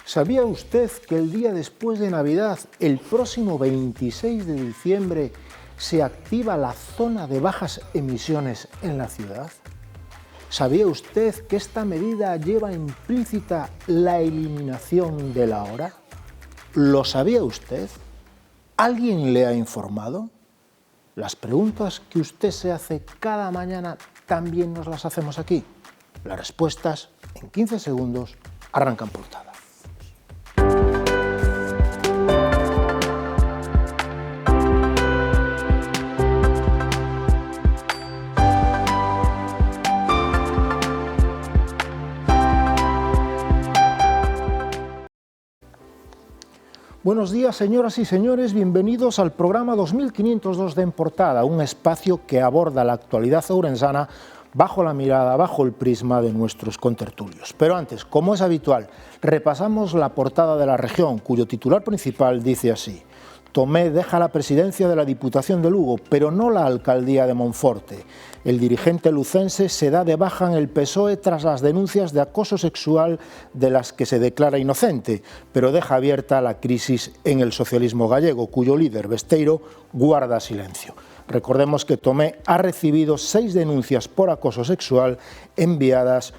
¿Sabía usted que el día después de Navidad, el próximo 26 de diciembre, se activa la zona de bajas emisiones en la ciudad? ¿Sabía usted que esta medida lleva implícita la eliminación de la hora? ¿Lo sabía usted? ¿Alguien le ha informado? Las preguntas que usted se hace cada mañana también nos las hacemos aquí. Las respuestas en 15 segundos arrancan portada. Buenos días, señoras y señores, bienvenidos al programa 2502 de En Portada, un espacio que aborda la actualidad ourensana bajo la mirada, bajo el prisma de nuestros contertulios. Pero antes, como es habitual, repasamos la portada de La Región, cuyo titular principal dice así: Tomé deja la presidencia de la Diputación de Lugo, pero no la alcaldía de Monforte. El dirigente lucense se da de baja en el PSOE tras las denuncias de acoso sexual de las que se declara inocente, pero deja abierta la crisis en el socialismo gallego, cuyo líder, Besteiro, guarda silencio. Recordemos que Tomé ha recibido 6 denuncias por acoso sexual enviadas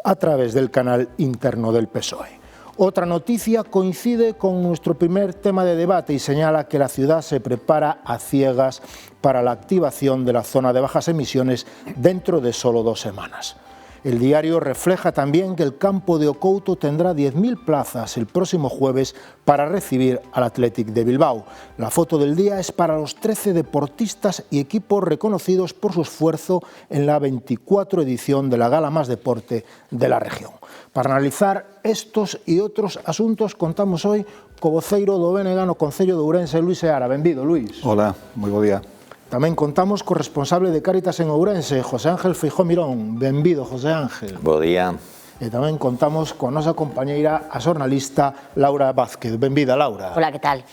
a través del canal interno del PSOE. Otra noticia coincide con nuestro primer tema de debate y señala que la ciudad se prepara a ciegas para la activación de la zona de bajas emisiones dentro de solo 2 semanas. El diario refleja también que el campo de Ocouto tendrá 10.000 plazas el próximo jueves para recibir al Athletic de Bilbao. La foto del día es para los 13 deportistas y equipos reconocidos por su esfuerzo en la 24 edición de la Gala Más Deporte de la región. Para analizar estos y otros asuntos contamos hoy co voceiro do BNG no Concello de Ourense, Luís Seara. Benvido, Luís. Hola, moi bo día. Tamén contamos co responsable de Cáritas en Ourense, José Ángel Feijó Mirón. Benvido, José Ángel. Bo día. E tamén contamos con nosa compañeira, a xornalista Laura Vázquez. Benvida, Laura. Hola, que tal?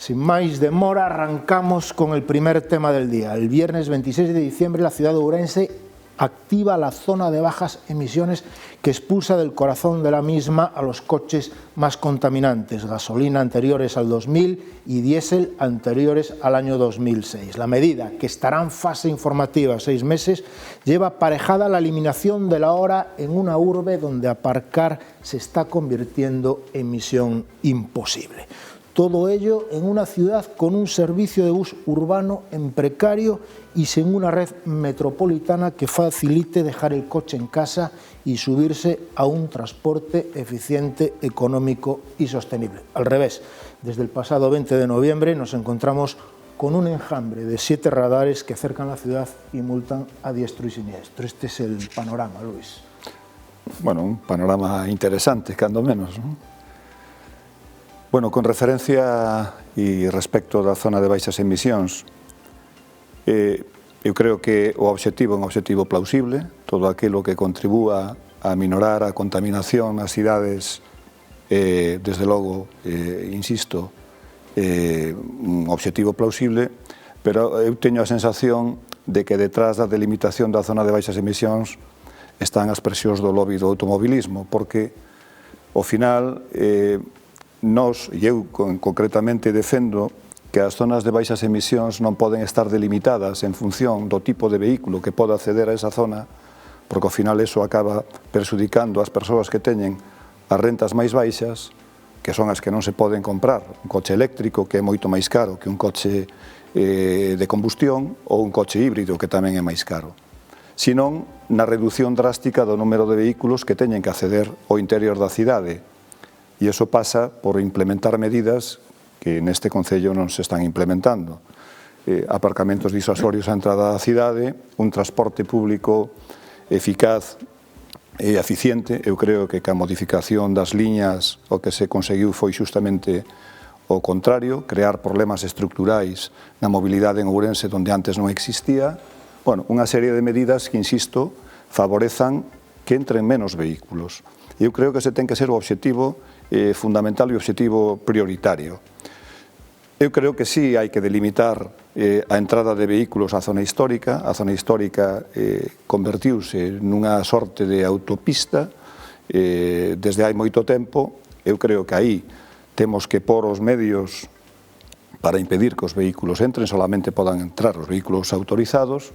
Sin máis demora, arrancamos con el primer tema del día. El viernes 26 de diciembre, la ciudad de Ourense activa la zona de bajas emisiones que expulsa del corazón de la misma a los coches más contaminantes, gasolina anteriores al 2000 y diésel anteriores al año 2006. La medida, que estará en fase informativa 6 meses, lleva aparejada la eliminación de la hora en una urbe donde aparcar se está convirtiendo en misión imposible. Todo ello en una ciudad con un servicio de bus urbano en precario y sin una red metropolitana que facilite dejar el coche en casa y subirse a un transporte eficiente, económico y sostenible. Al revés, desde el pasado 20 de noviembre nos encontramos con un enjambre de 7 radares que cercan la ciudad y multan a diestro y siniestro. Este es el panorama, Luis. Bueno, un panorama interesante, cando menos, ¿no? Bueno, con referencia e respecto da zona de baixas emisións, eu creo que o obxectivo é un obxectivo plausible, todo aquilo que contribúa a minorar a contaminación nas cidades, desde logo, insisto, un obxectivo plausible, pero eu teño a sensación de que detrás da delimitación da zona de baixas emisións están as presións do lobby do automobilismo, porque, ao final, nós, e eu concretamente defendo que as zonas de baixas emisións non poden estar delimitadas en función do tipo de vehículo que poda acceder a esa zona, porque ao final eso acaba perxudicando as persoas que teñen as rentas máis baixas, que son as que non se poden comprar un coche eléctrico, que é moito máis caro que un coche de combustión, ou un coche híbrido, que tamén é máis caro, senón na reducción drástica do número de vehículos que teñen que acceder ao interior da cidade. E iso pasa por implementar medidas que neste Concello non se están implementando. Aparcamentos disuasorios á entrada da cidade, un transporte público eficaz e eficiente. Eu creo que a modificación das liñas o que se conseguiu foi justamente o contrario, crear problemas estructurais na mobilidade en Ourense onde antes non existía. Bueno, unha serie de medidas que, insisto, favorezan que entren menos vehículos. Eu creo que ese ten que ser o obxectivo fundamental e o obxectivo prioritario. Eu creo que sí hai que delimitar a entrada de vehículos á zona histórica. A zona histórica convertiuse nunha sorte de autopista desde hai moito tempo Eu creo que aí temos que pôr os medios para impedir que os vehículos entren, solamente podan entrar os vehículos autorizados,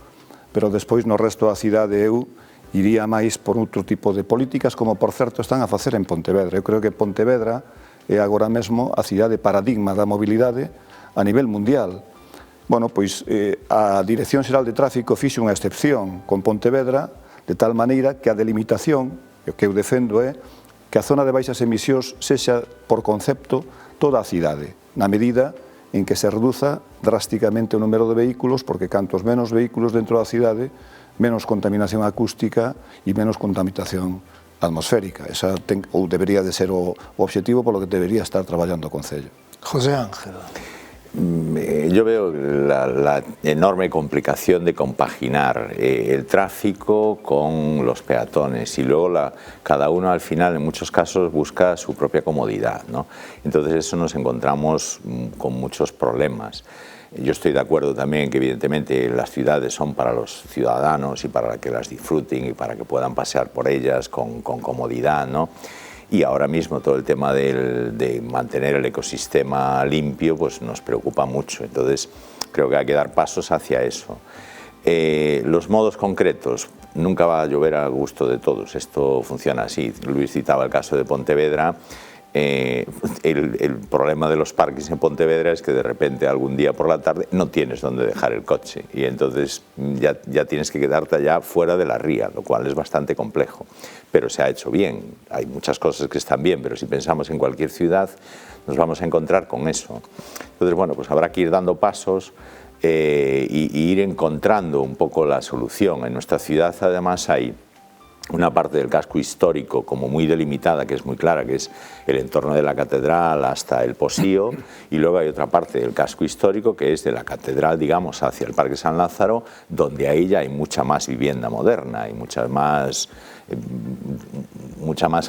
pero despois no resto da cidade eu iría máis por outro tipo de políticas, como por certo están a facer en Pontevedra. Eu creo que Pontevedra é agora mesmo a cidade paradigma da mobilidade a nivel mundial. Bueno, pois a Dirección Xeral de Tráfico fixe unha excepción con Pontevedra, de tal maneira que a delimitación, o que eu defendo é que a zona de baixas emisións sexa por concepto toda a cidade, na medida en que se reduza drásticamente o número de vehículos, porque cantos menos vehículos dentro da cidade, menos contaminación acústica e menos contaminación atmosférica. Esa ou debería de ser o obxectivo polo que debería estar traballando o Concello. José Ángel. Yo veo la enorme complicación de compaginar el tráfico con los peatones y luego cada uno al final en muchos casos busca su propia comodidad, ¿no? Entonces eso nos encontramos con muchos problemas. Yo estoy de acuerdo también que evidentemente las ciudades son para los ciudadanos y para que las disfruten y para que puedan pasear por ellas con comodidad, ¿no? Y ahora mismo todo el tema de mantener el ecosistema limpio pues nos preocupa mucho, entonces creo que hay que dar pasos hacia eso. Los modos concretos, nunca va a llover a gusto de todos, esto funciona así. Luis citaba el caso de Pontevedra. El problema de los parques en Pontevedra es que de repente algún día por la tarde no tienes dónde dejar el coche y entonces ya tienes que quedarte allá fuera de la ría, lo cual es bastante complejo, pero se ha hecho bien. Hay muchas cosas que están bien, pero si pensamos en cualquier ciudad nos vamos a encontrar con eso. Entonces, bueno, pues habrá que ir dando pasos y ir encontrando un poco la solución. En nuestra ciudad además hay una parte del casco histórico como muy delimitada, que es muy clara, que es el entorno de la catedral hasta el Posío, y luego hay otra parte del casco histórico que es de la catedral, digamos, hacia el Parque San Lázaro, donde ahí ya hay mucha más vivienda moderna, hay mucha más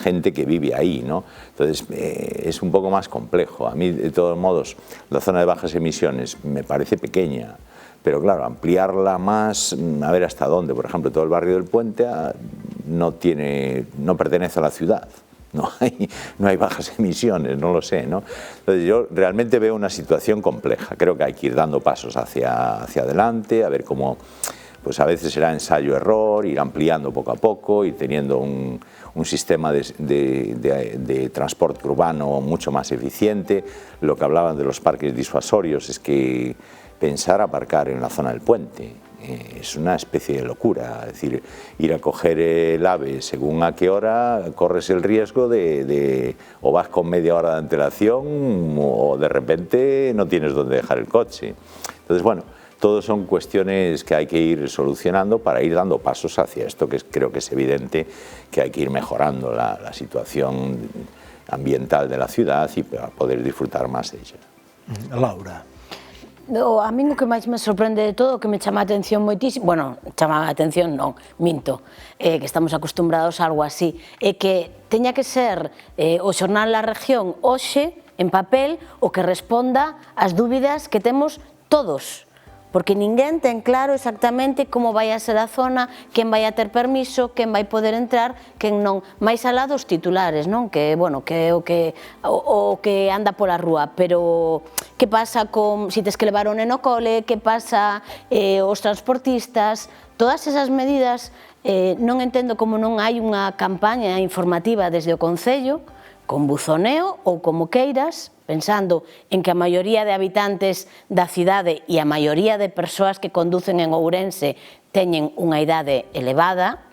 gente que vive ahí, ¿no? Entonces es un poco más complejo. A mí, de todos modos, la zona de bajas emisiones me parece pequeña, pero claro, ampliarla más, a ver hasta dónde. Por ejemplo, todo el barrio del Puente no pertenece a la ciudad, no hay bajas emisiones, no lo sé, ¿no? Entonces yo realmente veo una situación compleja. Creo que hay que ir dando pasos hacia adelante, a ver cómo, pues a veces será ensayo-error, ir ampliando poco a poco, ir teniendo un sistema de transporte urbano mucho más eficiente. Lo que hablaban de los parques disuasorios es que pensar aparcar en la zona del puente es una especie de locura, es decir, ir a coger el AVE según a qué hora corres el riesgo de o vas con media hora de antelación o de repente no tienes dónde dejar el coche. Entonces, bueno, todos son cuestiones que hay que ir solucionando para ir dando pasos hacia esto, que creo que es evidente que hay que ir mejorando la situación ambiental de la ciudad y para poder disfrutar más de ella. Laura. A mí o que máis me sorprende de todo, que me chama a atención moitísimo, bueno, chama a atención non, minto, que estamos acostumbrados a algo así, é que teña que ser o xornal La Región hoxe, en papel, o que responda ás dúbidas que temos todos, porque ninguén ten claro exactamente como vai a ser a zona, quen vai a ter permiso, quen vai poder entrar, quen non, máis alá dos titulares, non? Que, bueno, que é o que anda pola rúa, pero que pasa con si tes que levar o neno ao cole, que pasa os transportistas, todas esas medidas, non entendo como non hai unha campaña informativa desde o Concello, con buzoneo ou como queiras, pensando en que a maioría de habitantes da cidade e a maioría de persoas que conducen en Ourense teñen unha idade elevada,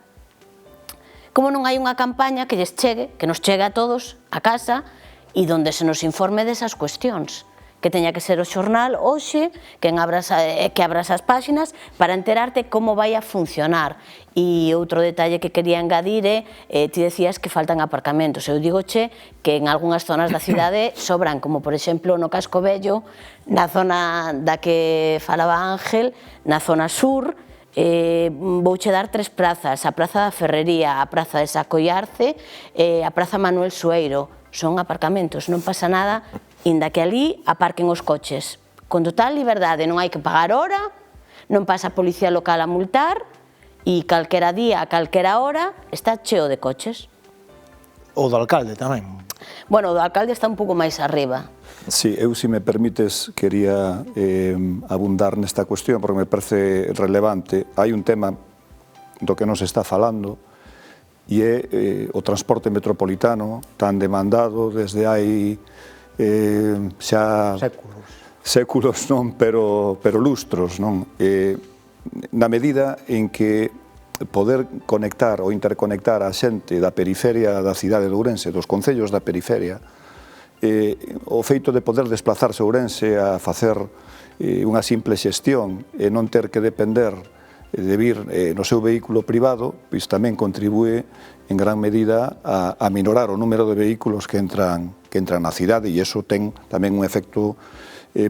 como non hai unha campaña que lles chegue, que nos chegue a todos a casa e donde se nos informe desas cuestións, que teña que ser o xornal hoxe, que abras as páxinas para enterarte como vai a funcionar. E outro detalle que quería engadir é, ti decías que faltan aparcamentos. Eu digoche que en algunhas zonas da cidade sobran, como por exemplo no Casco Vello, na zona da que falaba Ángel, na zona sur, vouche dar 3 prazas, a Praza da Ferrería, a Praza de Sacoiarce e a Praza Manuel Sueiro. Son aparcamentos, non pasa nada, inda que ali aparquen os coches. Con total liberdade, non hai que pagar hora, non pasa a policía local a multar e calquera día, a calquera hora, está cheo de coches. O do alcalde tamén. Bueno, o do alcalde está un pouco máis arriba. Sí, eu, se me permites, quería abundar nesta cuestión, porque me parece relevante. Hai un tema do que non se está falando, e é o transporte metropolitano tan demandado desde hai xa séculos, non, pero lustros, non? Na medida en que poder conectar ou interconectar a xente da periferia da cidade de Ourense, dos concellos da periferia, o feito de poder desplazarse a Ourense a facer unha simple xestión e non ter que depender de vir no seu vehículo privado, pois tamén contribúe en gran medida a minorar o número de vehículos que entran na cidade, e iso ten tamén un efecto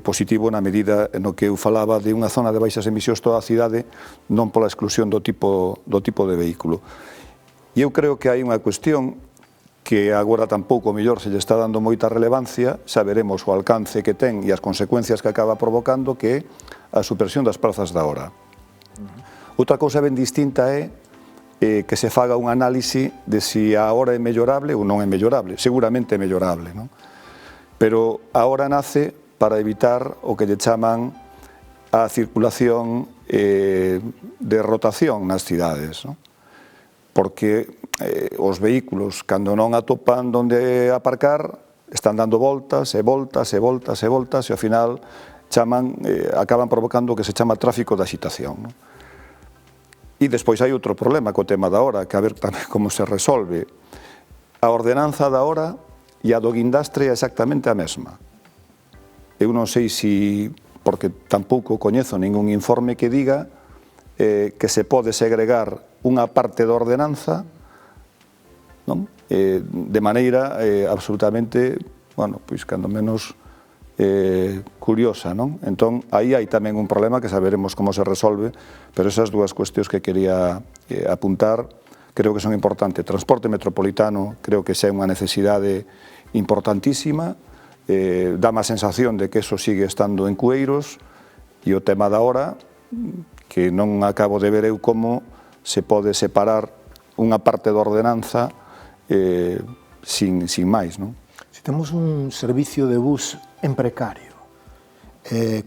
positivo na medida no que eu falaba de unha zona de baixas emisións toda a cidade, non pola exclusión do tipo de vehículo. E eu creo que hai unha cuestión que agora tampouco mellor se lle está dando moita relevancia, xa veremos o alcance que ten e as consecuencias que acaba provocando, que é a supresión das prazas da hora. Outra cousa ben distinta é que se faga un análise de se a hora é mellorable ou non é mellorable. Seguramente é mellorable, non? Pero a hora nace para evitar o que lle chaman a circulación de rotación nas cidades, non? Porque os vehículos, cando non atopan onde aparcar, están dando voltas e voltas e voltas e voltas, e ao final acaban provocando o que se chama tráfico de axitación, non? E despois hai outro problema co tema da hora, que a ver tamén como se resolve. A ordenanza da hora e a do guindastre é exactamente a mesma. Eu non sei se, porque tampouco coñezo ningún informe que diga que se pode segregar unha parte da ordenanza, non? De maneira absolutamente, bueno, pois cando menos curiosa, non? Entón, aí hai tamén un problema que saberemos como se resolve, pero esas dúas cuestións que quería apuntar creo que son importantes. Transporte metropolitano creo que xa é unha necesidade importantísima, dá má sensación de que eso sigue estando en cueiros, e o tema da hora, que non acabo de ver eu como se pode separar unha parte da ordenanza sin máis, non? Se temos un servicio de bus en precario,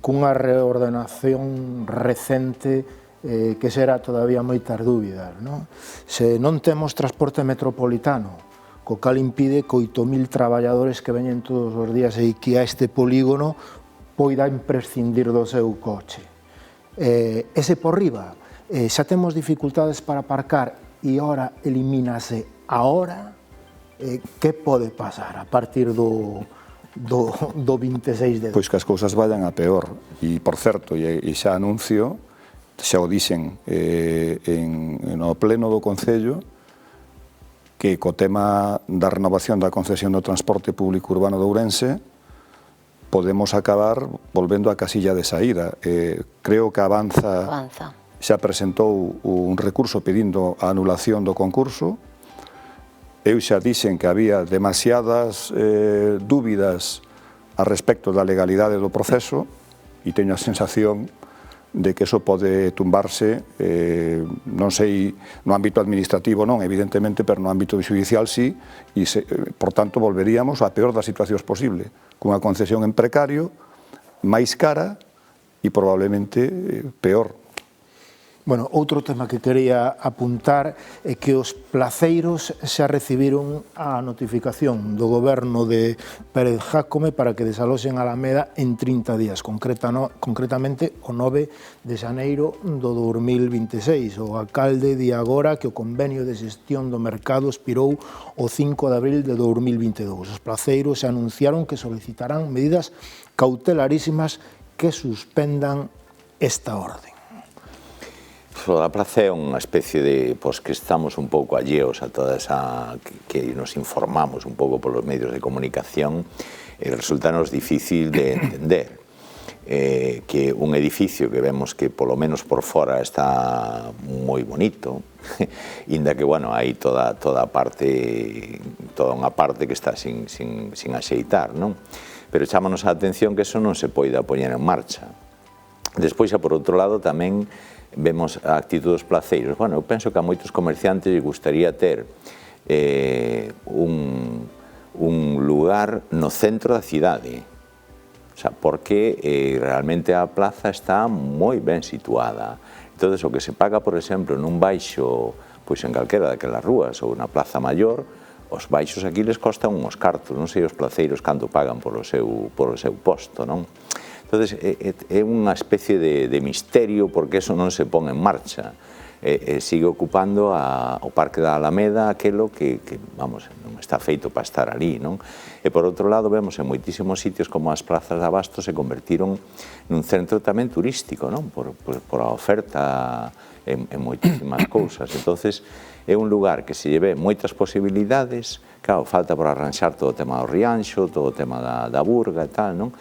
cunha reordenación recente que será todavía moitas dúbidas, non? Se non temos transporte metropolitano, co cal impide que 8.000 traballadores que veñen todos os días aquí a este polígono poidan prescindir do seu coche. Ese por riba, xa temos dificultades para aparcar e ora elimínase a hora, que pode pasar a partir do 26 de... Pois que as cousas vayan a peor. E, por certo, e xa anuncio, xa o dixen no pleno do Concello, que co tema da renovación da concesión do transporte público urbano de Ourense podemos acabar volvendo á casilla de saída. Creo que Avanza xa presentou un recurso pedindo a anulación do concurso. Eu xa dixen que había demasiadas dúbidas a respecto da legalidade do proceso, e teño a sensación de que eso pode tumbarse, non sei, no ámbito administrativo non, evidentemente, pero no ámbito judicial sí, e, por tanto, volveríamos á peor das situacións posible, cunha concesión en precario, máis cara e probablemente peor. Bueno, outro tema que quería apuntar é que os placeiros xa recibiron a notificación do goberno de Pérez Jácome para que desaloxen a Alameda en 30 días, concretamente o 9 de xaneiro do 2026. O alcalde di agora que o convenio de xestión do mercado expirou o 5 de abril de 2022. Os placeiros xa anunciaron que solicitarán medidas cautelarísimas que suspendan esta orde. O da praza é unha especie de, pois, que estamos un pouco alleos a toda esa, que nos informamos un pouco polos medios de comunicación, e resultanos difícil de entender. Que un edificio que vemos que polo menos por fora está moi bonito, inda que, bueno, hai toda unha parte que está sin axeitar, non? Pero chámanos a atención que eso non se poida poñer en marcha. Despois, por outro lado, tamén vemos a actitud dos placeiros. Bueno, eu penso que a moitos comerciantes lles gustaría ter un lugar no centro da cidade. O sea, porque realmente a plaza está moi ben situada. Entón, o que se paga, por exemplo, nun baixo, pois en calquera daquelas rúas ou na Plaza Maior, os baixos aquí les costan uns cartos, non sei os placeiros canto pagan polo seu posto, non? Entón, é unha especie de misterio porque eso non se pon en marcha. Sigue ocupando o Parque da Alameda aquelo que, vamos, non está feito para estar ali, non? E por outro lado vemos en moitísimos sitios como as plazas de abasto se convertiron nun centro tamén turístico, non? Por a oferta en moitísimas cousas. Entonces é un lugar que se lleve moitas posibilidades, claro, falta por arranxar todo o tema do Rianxo, todo o tema da Burga e tal, non?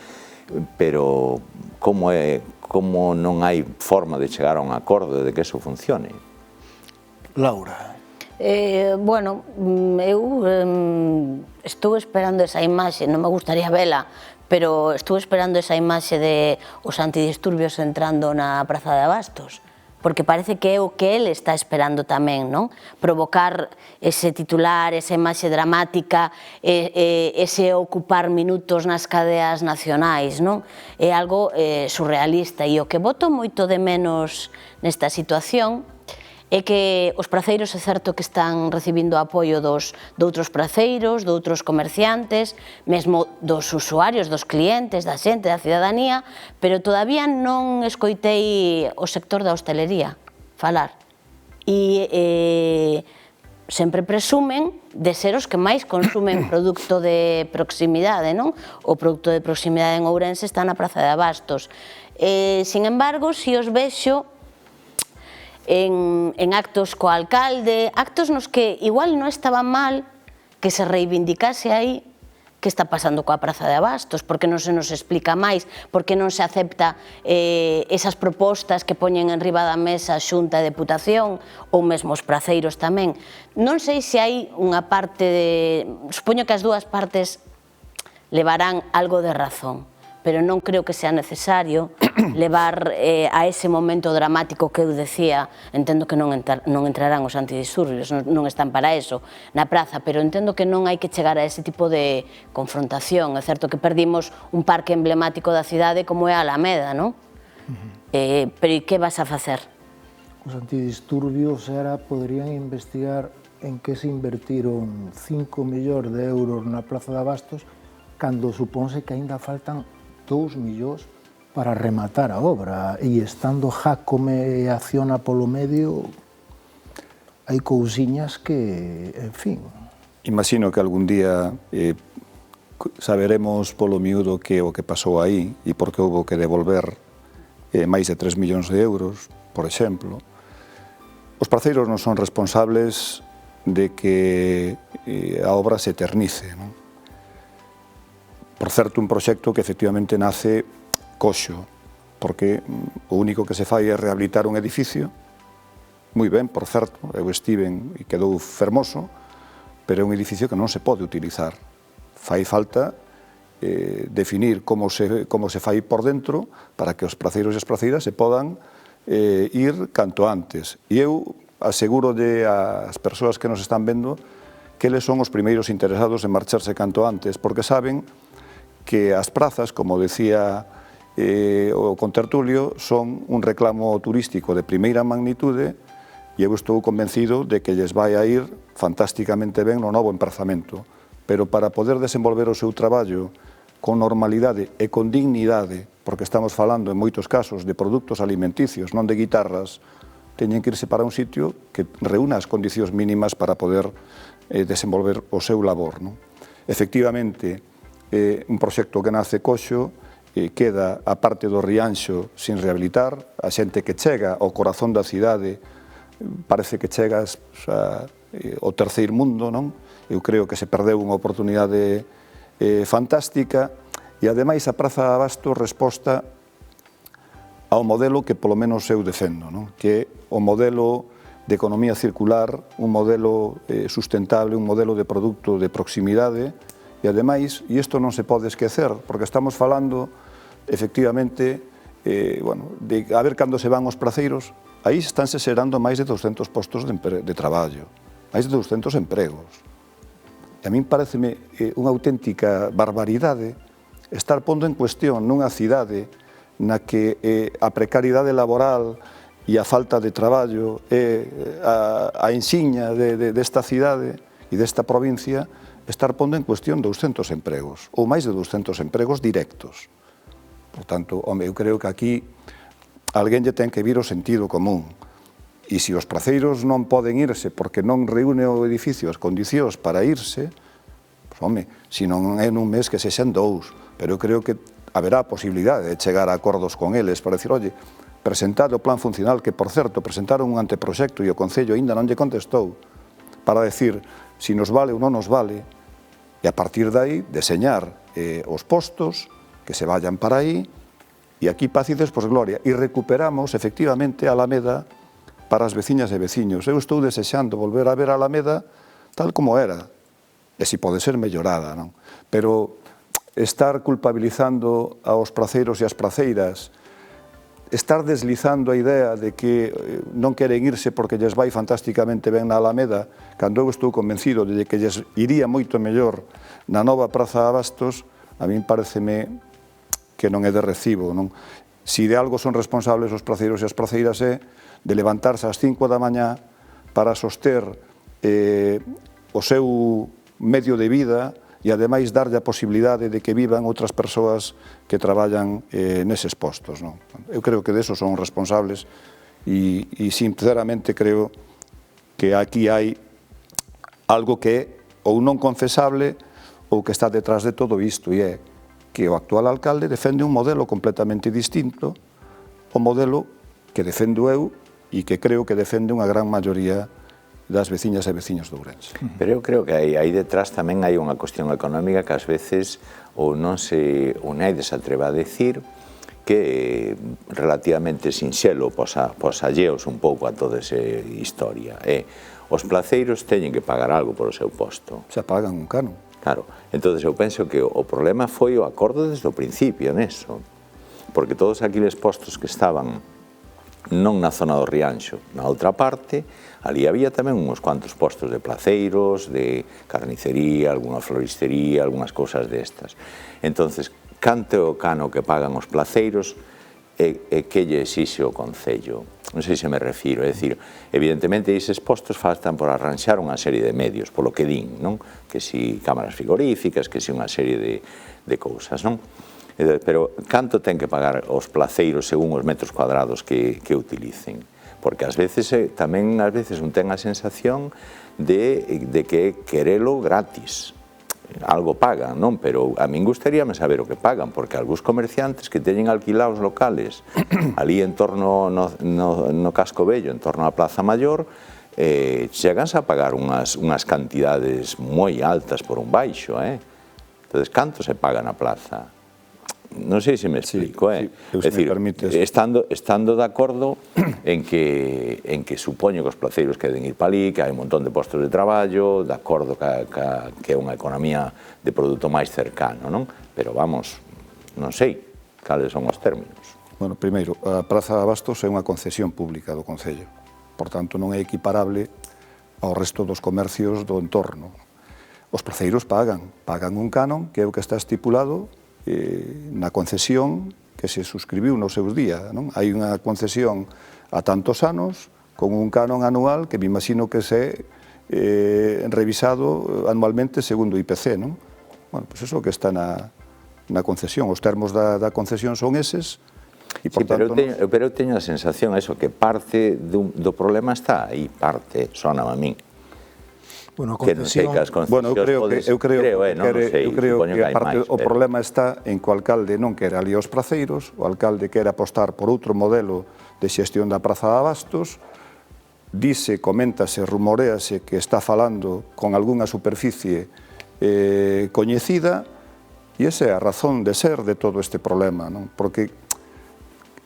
Pero como non hai forma de chegar a un acordo de que eso funcione? Laura. Bueno, eu estou esperando esa imaxe, non me gustaría vela, pero estou esperando esa imaxe de os antidisturbios entrando na Praza de Abastos, porque parece que é o que ele está esperando tamén, non? Provocar ese titular, esa imaxe dramática, ese ocupar minutos nas cadeas nacionais, non? É algo surrealista, e o que boto moito de menos nesta situación é que os praceiros é certo que están recibindo apoio de outros praceiros, de outros comerciantes, mesmo dos usuarios, dos clientes, da xente, da cidadanía, pero todavía non escoitei o sector da hostelería falar. E sempre presumen de ser os que máis consumen produto de proximidade, non? O produto de proximidade en Ourense está na Praza de Abastos. Sin embargo, si os vexo en actos co alcalde, actos nos que igual non estaba mal que se reivindicase aí que está pasando coa Praza de Abastos, porque non se nos explica máis, porque non se acepta esas propostas que poñen en riba da mesa a Xunta de Deputación ou mesmo os praceiros tamén. Non sei se hai unha parte de... Supoño que as dúas partes levarán algo de razón, pero non creo que sea necesario levar a ese momento dramático que eu decía. Entendo que non entrarán os antidisturbios, non están para eso na praza, pero entendo que non hai que chegar a ese tipo de confrontación. É certo que perdimos un parque emblemático da cidade como é a Alameda, non? Pero e que vas a facer? Os antidisturbios poderían investigar en que se invertiron 5 millóns de euros na Praza de Abastos cando suponse que aínda faltan 2 millóns para rematar a obra, e estando Jácome e Acciona polo medio, hai cousiñas que, en fin... Imagino que algún día saberemos polo miúdo que o que pasou aí e por que houve que devolver máis de 3 millóns de euros, por exemplo. Os parceiros non son responsables de que a obra se eternice, non? Por certo, un proxecto que efectivamente nace coxo, porque o único que se fai é rehabilitar un edificio, moi ben, por certo, eu estiven e quedou fermoso, pero é un edificio que non se pode utilizar. Fai falta definir como se fai por dentro para que os praceiros e as praceiras se podan ir canto antes. E eu aseguro-lle ás persoas que nos están vendo que eles son os primeiros interesados en marcharse canto antes, porque saben que as prazas, como decía o contertulio, son un reclamo turístico de primeira magnitude, e eu estou convencido de que lles vai a ir fantásticamente ben no novo emprazamento. Pero para poder desenvolver o seu traballo con normalidade e con dignidade, porque estamos falando en moitos casos de produtos alimenticios, non de guitarras, teñen que irse para un sitio que reúna as condicións mínimas para poder desenvolver o seu labor. Efectivamente, un proxecto que nace coxo, queda a parte do Rianxo sin rehabilitar, a xente que chega ao corazón da cidade parece que chegas ao terceiro mundo, non? Eu creo que se perdeu unha oportunidade fantástica, e ademais a Praza de Abastos resposta ao modelo que polo menos eu defendo, non? Que é o modelo de economía circular, un modelo sustentable, un modelo de produto de proximidade. E ademais, e isto non se pode esquecer, porque estamos falando, efectivamente, de a ver cando se van os praceiros, aí estánse xerando máis de 200 postos de traballo, máis de 200 empregos. E a min pareceme unha auténtica barbaridade estar pondo en cuestión nunha cidade na que a precariedade laboral e a falta de traballo é a insignia desta cidade e desta provincia, estar pondo en cuestión 200 empregos, ou máis de 200 empregos directos. Por tanto, home, eu creo que aquí alguén lle ten que vir o sentido común. E se os praceiros non poden irse porque non reúne o edificio as condicións para irse, pues, home, se non é nun mes que sexan 2, pero eu creo que haberá a posibilidade de chegar a acordos con eles para decir, oye, presentado o plan funcional, que, por certo, presentaron un anteproxecto e o Concello aínda non lle contestou, para decir se nos vale ou non nos vale, e a partir de aí deseñar os postos que se vayan para aí, e aquí paz e despois gloria, e recuperamos, efectivamente, a Alameda para as veciñas e veciños. Eu estou desexando volver a ver a Alameda tal como era, e se pode ser mellorada, non? Pero estar culpabilizando aos praceiros e as praceiras, estar deslizando a idea de que non queren irse porque lles vai fantásticamente ben na Alameda, cando eu estou convencido de que lles iría moito mellor na nova Praza de Abastos, a min pareceme que non é de recibo, non? Si de algo son responsables os praceiros e as praceiras é de levantarse ás 5 da mañá para soster o seu medio de vida e ademais darlle a posibilidade de que vivan outras persoas que traballan neses postos, non? Eu creo que desos son responsables e sinceramente creo que aquí hai algo que é ou non confesable ou que está detrás de todo isto, e é que o actual alcalde defende un modelo completamente distinto ao modelo que defendo eu e que creo que defende unha gran maioría das veciñas e veciños de Ourense. Pero eu creo que aí detrás tamén hai unha cuestión económica que ás veces ou non hai se atreva a decir que é relativamente sinxelo pos alleos un pouco a toda esa historia. Os placeiros teñen que pagar algo por o seu posto. Se pagan un canon. Claro, entón eu penso que o problema foi o acordo desde o principio neso, porque todos aqueles postos que estaban non na zona do Rianxo, na outra parte, ali había tamén uns cuantos postos de placeiros, de carnicería, alguna floristería, algunhas cousas destas. Entonces, canto é o cano que pagan os placeiros e que lle exixe o Concello? Non sei se me refiro, é dicir, evidentemente eses postos faltan por arranxar unha serie de medios, polo que din, non? Que si cámaras frigoríficas, que si unha serie de cousas, non? Pero canto ten que pagar os placeiros según os metros cuadrados que utilicen? Porque ás veces tamén ás veces un ten a sensación de que querelo gratis. Algo pagan, non? Pero a min gustaríame saber o que pagan, porque algúns comerciantes que teñen alquilados locales ali en torno no Casco Vello, en torno á Plaza Maior, cheganse a pagar unhas cantidades moi altas por un baixo, Entón, canto se paga na plaza? Non sei se me explico, é dicir, estando de acordo en que supoño que os placeiros queden ir para ali, que hai un montón de postos de traballo, de acordo que é unha economía de produto máis cercano, non? Pero vamos, non sei cales son os términos. Bueno, primeiro, a Praza de Abastos é unha concesión pública do Concello, por tanto non é equiparable ao resto dos comercios do entorno. Os placeiros pagan un canon, que é o que está estipulado na concesión que se suscribiu nos seus días, non? Hai unha concesión a tantos anos con un canon anual que me imagino que se revisado anualmente segundo o IPC, non? Bueno, pois eso que está na concesión, os termos da concesión son eses. Pero eu teño a sensación que parte do problema está aí, parte, sona a min. Bueno, a concesión... Bueno, eu creo que a parte o problema está en que o alcalde non quere ali os praceiros, o alcalde quere apostar por outro modelo de xestión da Praza de Abastos, dice, coméntase, rumorease que está falando con algunha superficie coñecida, e esa é a razón de ser de todo este problema, non? Porque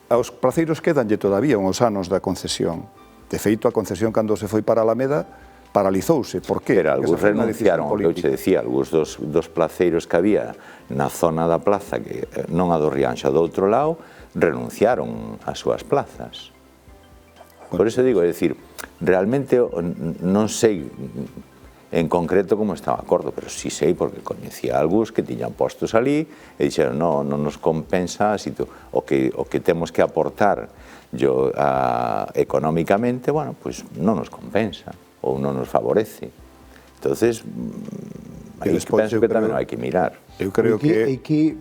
aos praceiros quedanlle todavía uns anos da concesión. De feito, a concesión cando se foi para Alameda paralizouse. Por que? Pero algúns renunciaron, eu che decía, algúns dos placeiros que había na zona da plaza, que non a do Rianxo, do outro lado, renunciaron ás súas plazas. Por eso digo, é dicir, realmente non sei en concreto como estaba acordo, pero sí sei porque coñecía algúns que tiñan postos ali e dixeron, non nos compensa o que temos que aportar económicamente, bueno, pues non nos compensa ou non nos favorece. Entonces, aí penso que tamén hai que mirar. Eu creo que... Aquí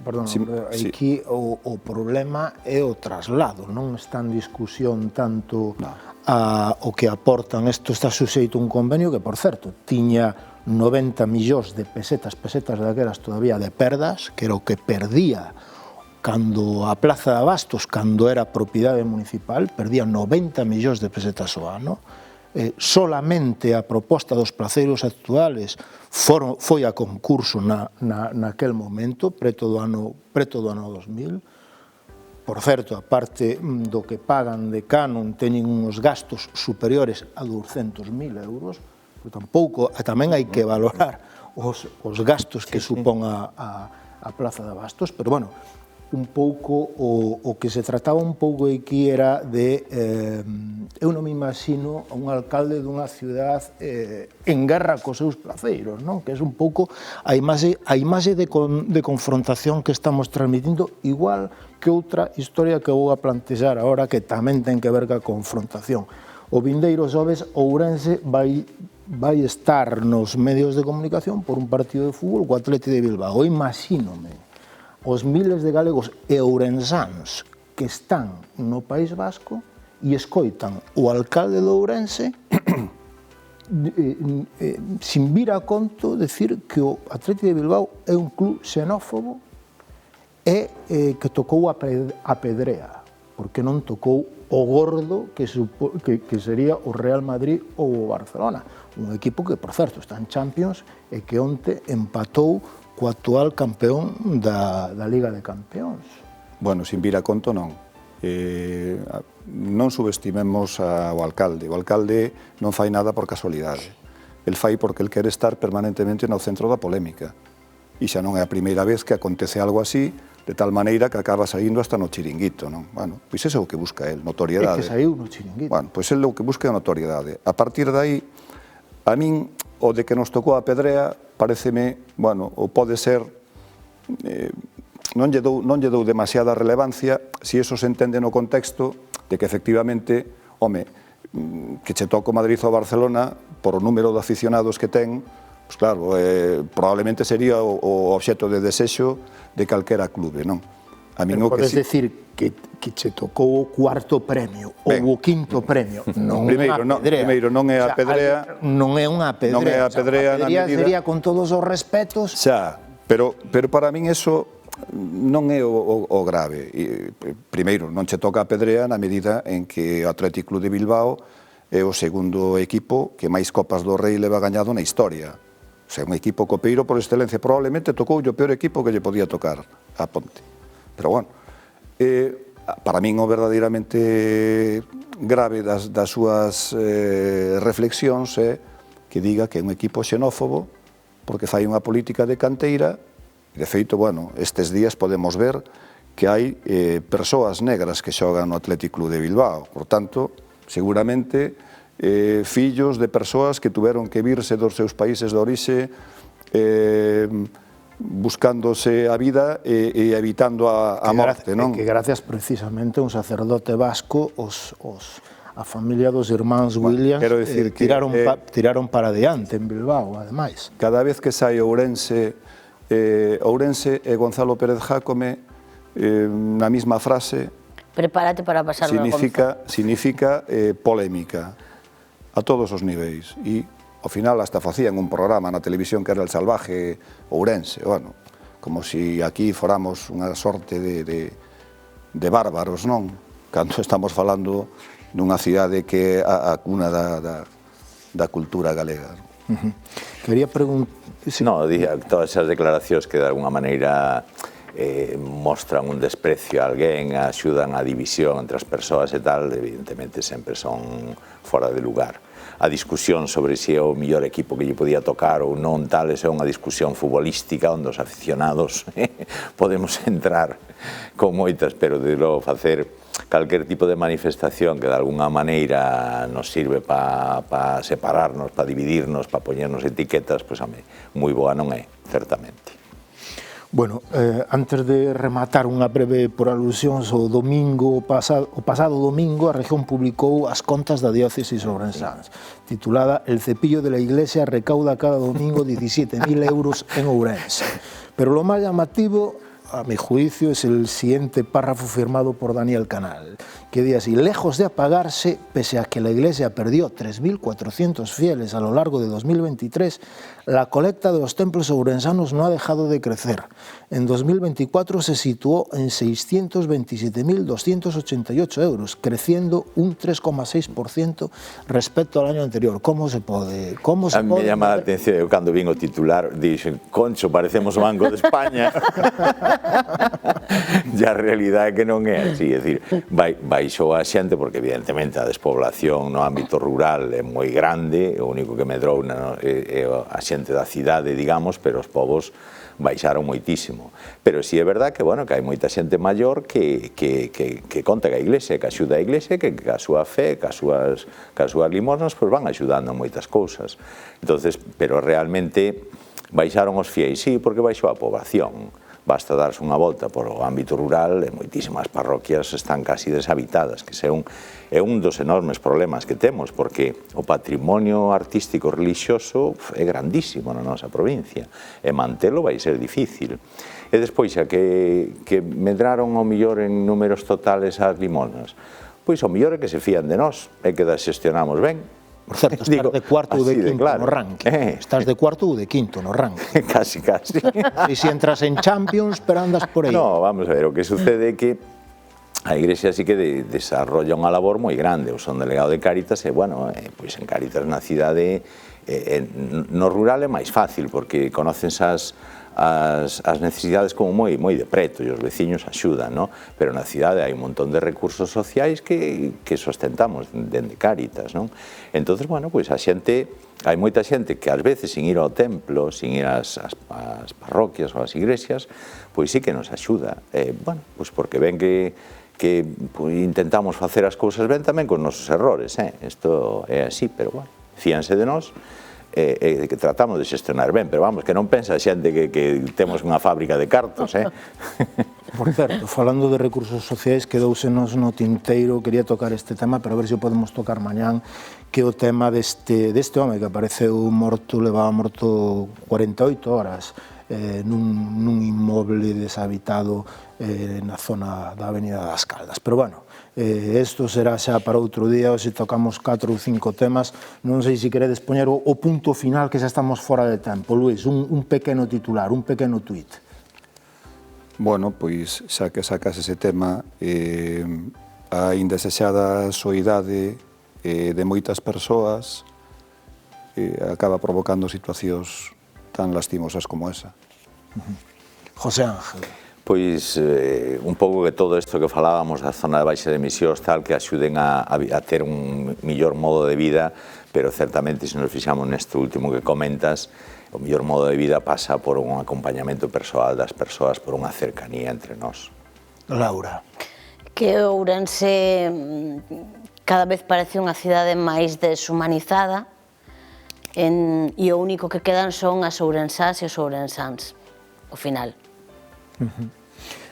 o problema é o traslado, non está en discusión tanto o que aportan. Isto está suxeito a un convenio que, por certo, tiña 90 millóns de pesetas daquelas todavía de perdas, que era o que perdía cando a Plaza de Abastos, cando era propiedade municipal, perdía 90 millóns de pesetas ao ano. Solamente a proposta dos placeiros actuales foi a concurso naquel momento, preto do ano 2000. Por certo, a parte do que pagan de canon, teñen uns gastos superiores a 200.000 euros, pero tampouco, tamén hai que valorar os gastos que supón a Plaza de Abastos, pero bueno, un pouco o que se trataba un pouco aquí era de eu non me imagino un alcalde dunha ciudad en guerra cos seus placeiros, non? Que é un pouco a imaxe de confrontación que estamos transmitindo, igual que outra historia que vou a plantexar agora que tamén ten que ver ca confrontación. O vindeiro xoves Ourense vai estar nos medios de comunicación por un partido de fútbol co Atleti de Bilbao. Imagínome os miles de galegos e ourensáns que están no País Vasco e escoitan o alcalde de Ourense sin vir a conto decir que o Atleti de Bilbao é un club xenófobo e que tocou a pedrea, porque non tocou o gordo que sería o Real Madrid ou o Barcelona, un equipo que, por certo, está en Champions e que onte empatou co actual campeón da Liga de Campeóns. Bueno, sin vir a conto non. Non subestimemos ao alcalde. O alcalde non fai nada por casualidade. El fai porque el quere estar permanentemente no centro da polémica. E xa non é a primeira vez que acontece algo así, de tal maneira que acaba saindo hasta no chiringuito, non? Bueno, pois iso é o que busca el, notoriedade. É que saiu no chiringuito. Bueno, pois el o que busca é a notoriedade. A partir de aí, a min, o de que nos tocou a pedrea, pareceme, bueno, ou pode ser, non lle dou demasiada relevancia se iso se entende no contexto de que efectivamente, home, que che toca o Madrid ou Barcelona por o número de aficionados que ten, pois claro, probablemente sería o obxecto de desexo de calquera clube, non? Pero podes decir que che tocou o cuarto premio ou o quinto premio, non unha pedrea. Primeiro, non é a pedrea. Non é unha pedrea. Non é a pedrea na medida... Sería con todos os respetos... Xa, pero para min eso non é o grave. Primeiro, non che toca a pedrea na medida en que o Atlético Club de Bilbao é o segundo equipo que máis Copas do Rei leva gañado na historia. O sea, un equipo copeiro por excelencia. Probablemente tocou o peor equipo que lle podía tocar a Ponte. Pero bueno, para min o verdadeiramente grave das súas reflexións é que diga que é un equipo xenófobo porque fai unha política de canteira e, de feito, bueno, estes días podemos ver que hai persoas negras que xogan no Atlético Club de Bilbao. Por tanto, seguramente, fillos de persoas que tuveron que virse dos seus países de orixe buscándose a vida e evitando a morte, non? Que gracias precisamente a un sacerdote vasco a familia dos irmáns Williams tiraron para diante en Bilbao, ademais. Cada vez que sai Ourense e Gonzalo Pérez Jácome na mesma frase prepárate para pasar significa polémica a todos os niveis e ao final hasta facían un programa na televisión que era El Salvaje Ourense, bueno, como se aquí foramos unha sorte de bárbaros, non? Cando estamos falando dunha cidade que é a cuna da cultura galega. Quería preguntar... No, todas esas declaracións que de alguna maneira mostran un desprecio a alguén, axudan a división entre as persoas e tal, evidentemente sempre son fora de lugar. A discusión sobre se é o mellor equipo que lle podía tocar ou non tal, é unha discusión futbolística onde os aficionados podemos entrar con moitas, pero de logo facer calquer tipo de manifestación que de alguna maneira nos sirve para separarnos, para dividirnos, para poñernos etiquetas, pois, moi boa non é, certamente. Bueno, antes de rematar unha breve por alusións, o pasado domingo a región publicou as contas da diócesis ourensans, titulada El cepillo de la Iglesia recauda cada domingo 17.000 euros en Ourense. Pero lo más llamativo, a mi juicio, es el siguiente párrafo firmado por Daniel Canal, que dice así: lejos de apagarse, pese a que la Iglesia perdió 3.400 fieles a lo largo de 2023, la colecta de los templos ourensanos no ha dejado de crecer. En 2024 se situó en 627.288 euros, creciendo un 3,6% respecto al año anterior. ¿Cómo se puede? A mí me llama la atención, eu cando vin o titular, dixen, concho, parecemos o Banco de España. E a realidade é que non é así, é dicir, baixou a xente, porque evidentemente a despoblación no ámbito rural é moi grande, o único que medrou é a xente da cidade, digamos, pero os povos baixaron moitísimo. Pero si é verdad que, bueno, que hai moita xente maior que conta que a Iglesia, que axuda a Iglesia, que a súa fe, que as súas limosnas, pois van axudando en moitas cousas. Entonces, pero realmente baixaron os fiéis, sí, porque baixou a poboación. Basta darse unha volta por o ámbito rural e moitísimas parroquias están casi deshabitadas, que é un dos enormes problemas que temos, porque o patrimonio artístico religioso é grandísimo na nosa provincia e mantelo vai ser difícil. E despois, xa que medraron ao millor en números totales as limonas, pois ao millor é que se fían de nós e que das xestionamos ben. Por certo, estás de cuarto ou de quinto no ranking. Estás de cuarto ou de quinto no ranking. Casi. E se entras en Champions, pero andas por aí. No, vamos a ver, o que sucede é que a Iglesia sí que desarrolla unha labor moi grande. Eu son delegado de Cáritas e, bueno, pois en Cáritas na cidade, no rural é máis fácil, porque conocense as necesidades como moi de preto e os veciños axudan, no? Pero na cidade hai un montón de recursos sociais que sustentamos dende Cáritas, non? Entonces, bueno, pois a xente, hai moita xente que ás veces sin ir ao templo, sin ir ás parroquias ou ás iglesias, pois sí que nos axuda, bueno, pois porque ven que intentamos facer as cousas ben tamén con nosos errores, isto é así, pero bueno, fíanse de nós, que tratamos de xestionar ben, pero vamos, que non pensa a xente que temos unha fábrica de cartos, Por certo, falando de recursos sociais, quedousenos no tinteiro, quería tocar este tema, pero a ver se o podemos tocar mañán, que o tema deste home que apareceu morto, levaba morto 48 horas nun inmoble deshabitado na zona da Avenida das Caldas. Pero bueno, isto será xa para outro día, se tocamos 4 ou 5 temas. Non sei se queredes poñer o punto final, que xa estamos fora de tempo. Luís, un pequeno titular, un pequeno tuit. Bueno, pois xa que sacas ese tema, a indesexada soidade de moitas persoas acaba provocando situacións tan lastimosas como esa. José Ángel. Pois un pouco que todo isto que falábamos da zona de baixa de emisións tal, que axuden a ter un millor modo de vida, pero certamente se nos fixamos neste último que comentas, o millor modo de vida pasa por un acompañamento persoal das persoas, por unha cercanía entre nós. Laura. Que Ourense cada vez parece unha cidade máis deshumanizada e o único que quedan son as ourensás e os ourensáns, ao final.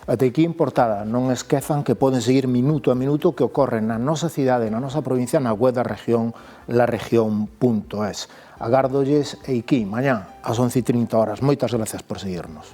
Até aquí en portada, non esquezan que poden seguir minuto a minuto que ocorre na nosa cidade, na nosa provincia, na web da región, laregion.es. Agárdolles e aquí, mañá, ás 11:30 horas. Moitas gracias por seguirnos.